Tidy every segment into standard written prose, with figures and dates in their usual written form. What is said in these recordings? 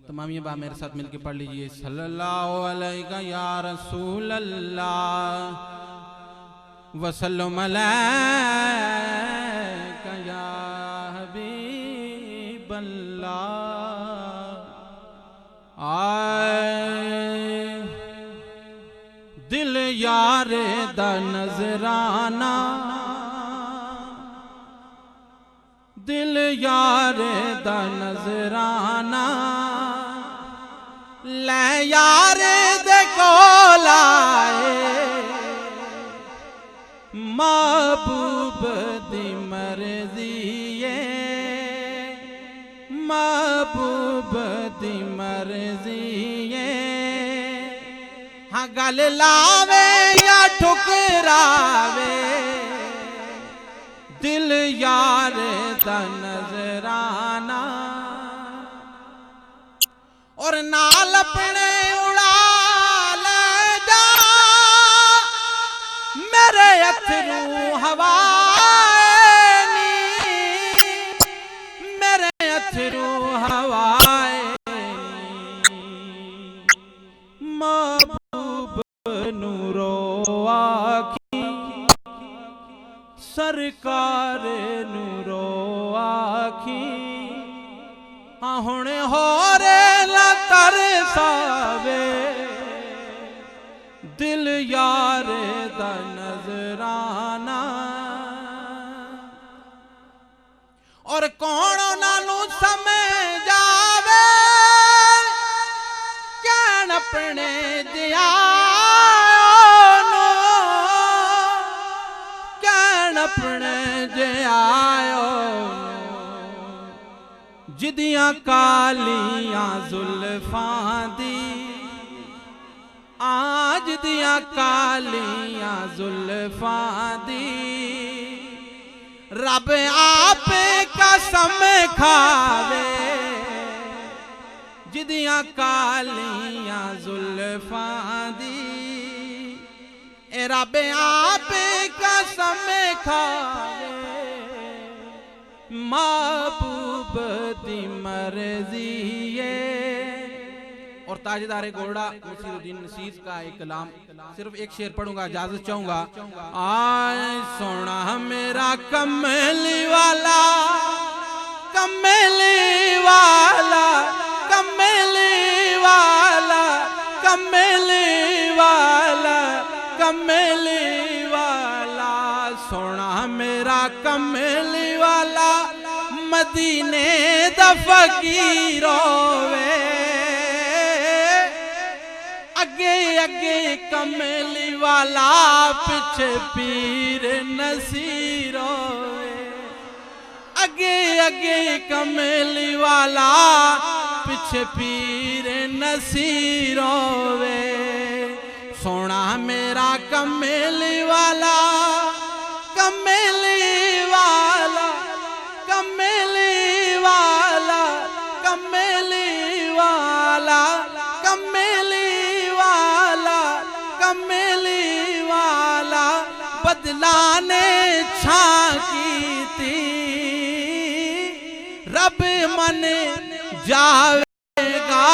तमाम ये बात मेरे साथ मिलके पढ़ लीजिए। सल्लल्लाहु अलैहि या रसूल अल्लाह वसल्लम अलैका या हबीब अल्लाह। आए दिल यारे दा नजराना, दिल यारे दा नजराना, ले यारे दे कोल आए, महबूब दी मर्जी है, महबूब दी मर्जी है। हाँ गल लावे या ठुकरावे, दिल यार दा नजराना, और नाल अपने उड़ा ले जा मेरे अथरू हवाए नी, मेरे अथरू हवाए नी। महबूब नूरो आखी सरकार नूरो आखी, हाँ हुणे हो रे ला तरसावे, दिल यार दा नजराना। और कौन नानू समझ आवे कैन अपने दिया, अपने जे आयो जिदियां कालियां जुल्फां दी, आज दियां कालियां जुल्फां दी, रब आप कसम खावे, जिदियां कालियां जुल्फां दी, ए रब आप कसम खावे, महबूब दी मर्जी है। और ताजदारे गोरडा नसीरुद्दीन नसीर का एक कलाम, सिर्फ एक शेर पढ़ूंगा, इजाजत चाहूंगा। आए सोना मेरा कमली वाला, कमली वाला, कमली वाला, कमली वाला, कमली वाला, सोना मेरा कमली वाला, मदीने दा फकीर होवे, अगे अगे कमली वाला, पिछे पीर नसीर होवे, अगे अगे कमली वाला, पिछे पीर नसीर होवे। सोना मेरा कमली वाला, कमली वाला, कमली वाला, कमली वाला, कमली वाला, कमली वाला, बदलाने छाकी थी, रब मन जावेगा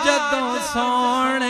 जदों सोने